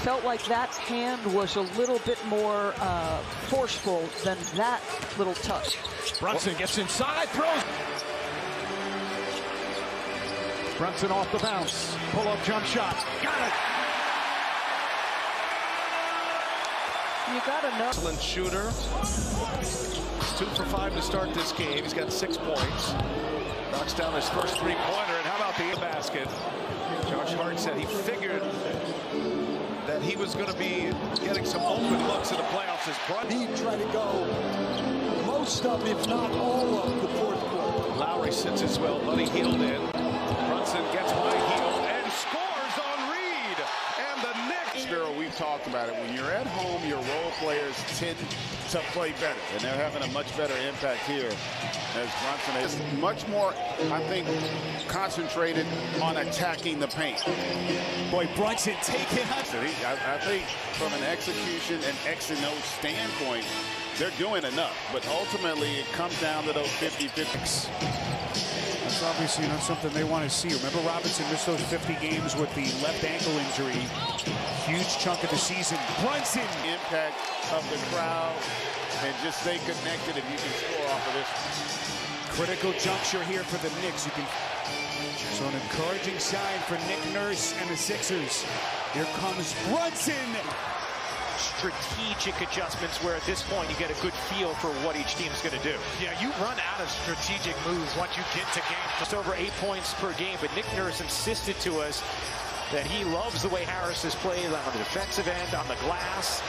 felt like that hand was a little bit more forceful than that little touch. Brunson gets inside, throws. Brunson off the bounce. Pull-up jump shot. Got it. You gotta know. Excellent shooter. He's 2 for 5 to start this game. He's got 6 points. Knocks down his first three-pointer. And how about the basket? Josh Hart said he figured that he was going to be getting some open looks in the playoffs as Brunson. He tried to go most of, if not all of, the fourth quarter. Lowry sits as well. Buddy Hield in. Brunson gets by Hield and scores on Reed. And the Knicks. Spiro, we've talked about it. When you're at home, your role players tend to play better. And they're having a much better impact here as Brunson is much more, I think, concentrated on attacking the paint. Boy, Brunson taking it. I think from an execution and X and O standpoint, they're doing enough. But ultimately, it comes down to those 50-50s. That's obviously not something they want to see. Remember, Robinson missed those 50 games with the left ankle injury. Huge chunk of the season. Brunson. Impact of the crowd and just stay connected if you can score off of this. Critical juncture here for the Knicks. So an encouraging sign for Nick Nurse and the Sixers. Here comes Brunson. Strategic adjustments where at this point you get a good feel for what each team is going to do. Yeah, you run out of strategic moves once you get to game. Just over 8 points per game, but Nick Nurse insisted to us that he loves the way Harris has played on the defensive end, on the glass.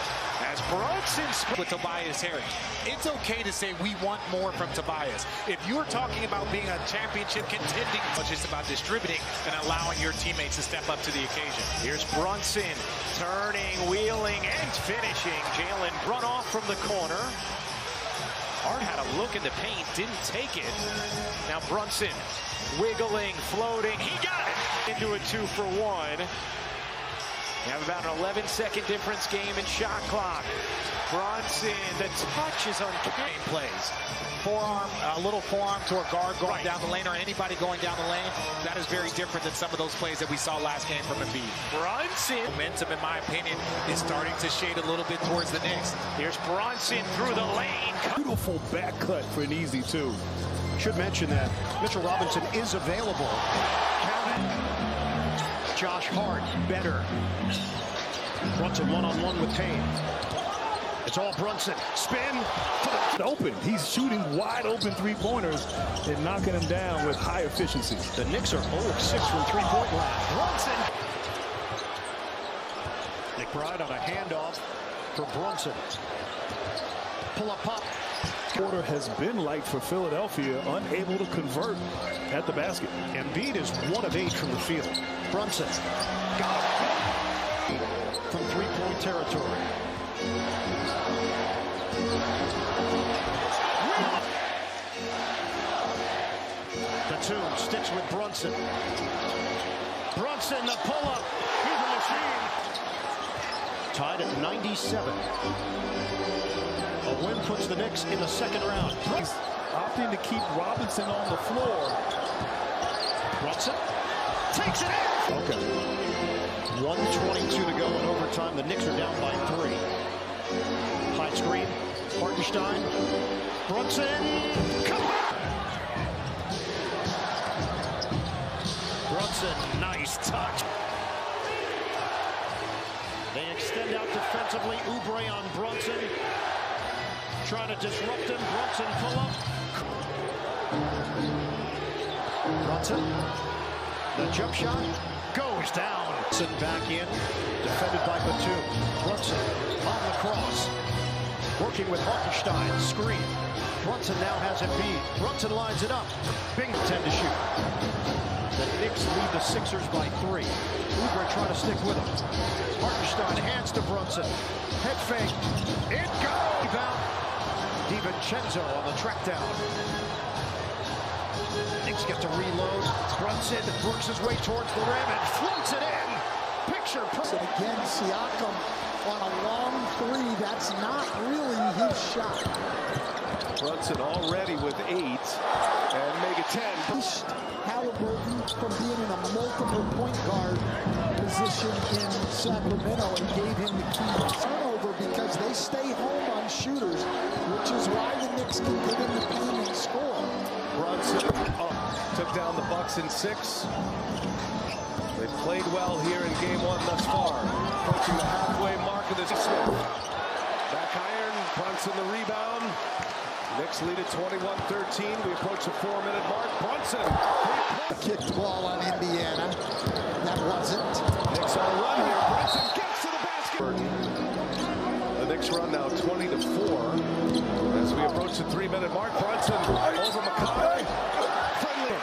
As Brunson With Tobias Harris, it's okay to say we want more from Tobias. If you're talking about being a championship contending, it's just about distributing and allowing your teammates to step up to the occasion. Here's Brunson turning, wheeling, and finishing. Jalen run off from the corner. Hart had a look in the paint, didn't take it. Now Brunson wiggling, floating. He got it into a 2 for 1. You have about an 11-second difference game in shot clock. Brunson, the touch is uncanny. Plays. Forearm, a little forearm to a guard going down the lane or anybody going down the lane. That is very different than some of those plays that we saw last game from Embiid. Brunson. Momentum, in my opinion, is starting to shade a little bit towards the Knicks. Here's Brunson through the lane. Beautiful back cut for an easy 2. Should mention that Mitchell Robinson is available. Josh Hart better. Brunson one-on-one with Payne. It's all Brunson. Spin. Open. He's shooting wide open three-pointers and knocking them down with high efficiency. The Knicks are 0-6 from three-point line. Brunson. McBride on a handoff for Brunson. Pull-up pop. Quarter has been light for Philadelphia, unable to convert at the basket. Embiid is 1 of 8 from the field. Brunson got it from three-point territory. Batum sticks with Brunson. Brunson, the pull-up. He's a machine. Tied at 97. A win puts the Knicks in the second round. He's opting to keep Robinson on the floor. Brunson takes it in. Okay. 1:22 to go in overtime. The Knicks are down by 3. High screen. Hartenstein. Brunson. Come on. Brunson, nice touch. They extend out defensively. Oubre on Brunson. Trying to disrupt him. Brunson pull up. Brunson. The jump shot goes down. Sitting back in. Defended by Batum. Brunson on the cross. Working with Hartenstein. Screen. Brunson now has Embiid. Brunson lines it up. Bing 10 to shoot. The Knicks lead the Sixers by 3. Oubre trying to stick with him. Hartenstein hands to Brunson. Head fake. It goes. Rebound. DiVincenzo on the track down. Knicks get to reload. Brunson works his way towards the rim and floats it in. Picture. Again, Siakam on a long three. That's not really his shot. Brunson already with 8 and make it 10. Halliburton from being in a multiple point guard position in Sacramento and gave him the key to turnover because they stay home on shooters, which is why the Knicks can get in the paint and score. Brunson took down the Bucks in 6. They played well here in game 1 thus far. Approaching the halfway mark of this. Back iron, Brunson the rebound. Knicks lead at 21-13. We approach the 4-minute mark. Brunson. Kicked ball on Indiana. That wasn't. Knicks on a run here. Brunson gets to the basket. The Knicks run now 20-4. As we approach the 3-minute mark, Brunson over McConnell. Friendly.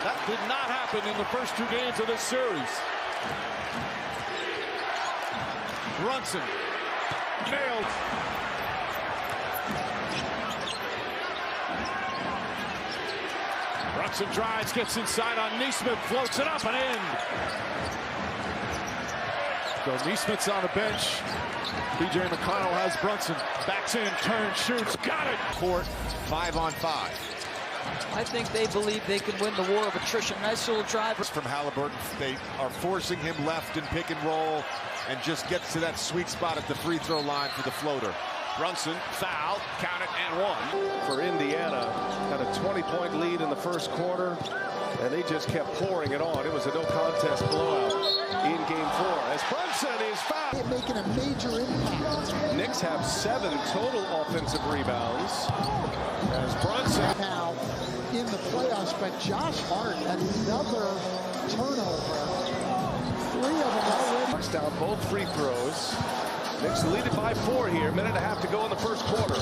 That did not happen in the first 2 games of this series. Brunson nailed. Brunson drives, gets inside on Neesmith, floats it up and in. So Neesmith's on the bench. B.J. McConnell has Brunson. Backs in, turns, shoots, got it. Court 5-on-5. I think they believe they can win the war of attrition. Nice little drive. From Halliburton, they are forcing him left and pick and roll and just gets to that sweet spot at the free throw line for the floater. Brunson, foul, count it, and 1. For Indiana, had a 20-point lead in the first quarter, and they just kept pouring it on. It was a no-contest blowout in game 4. As Brunson is fouled. Making a major impact. Knicks have 7 total offensive rebounds. As Brunson Now in the playoffs, but Josh Hart had another turnover. 3 of them already. knocks down both free throws. Knicks lead it by 4 here. Minute and a half to go in the first quarter.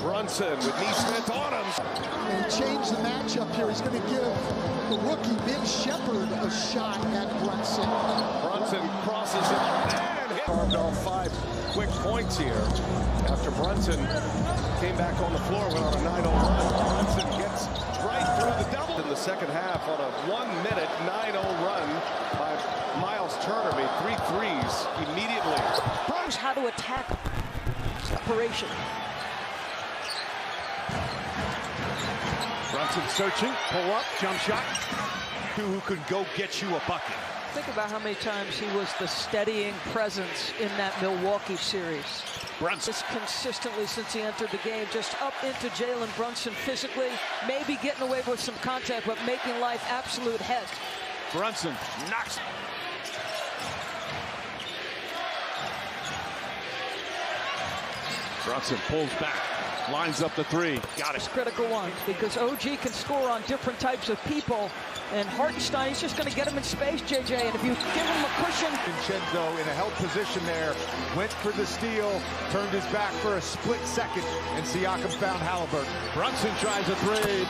Brunson with Neesmith on him. And change the matchup here. He's going to give the rookie Big Shepard a shot at Brunson. Brunson crosses it and hit. Carved off 5 quick points here after Brunson came back on the floor, went on a 9-0 run. Brunson gets right through the double in the second half on a 1-minute 9-0 run by Miles Turner. Made 3 threes immediately. Knows how to attack separation. Brunson searching, pull up, jump shot. Who could go get you a bucket? Think about how many times he was the steadying presence in that Milwaukee series. Brunson. Just consistently since he entered the game, just up into Jalen Brunson physically, maybe getting away with some contact, but making life absolute hell. Brunson knocks. Brunson pulls back, lines up the 3. Got It's it. critical one because OG can score on different types of people, and Hartenstein, he's just going to get him in space, JJ, and if you give him a cushion. Vincenzo in a held position there, went for the steal, turned his back for a split second, and Siakam found Halliburton. Brunson tries a 3.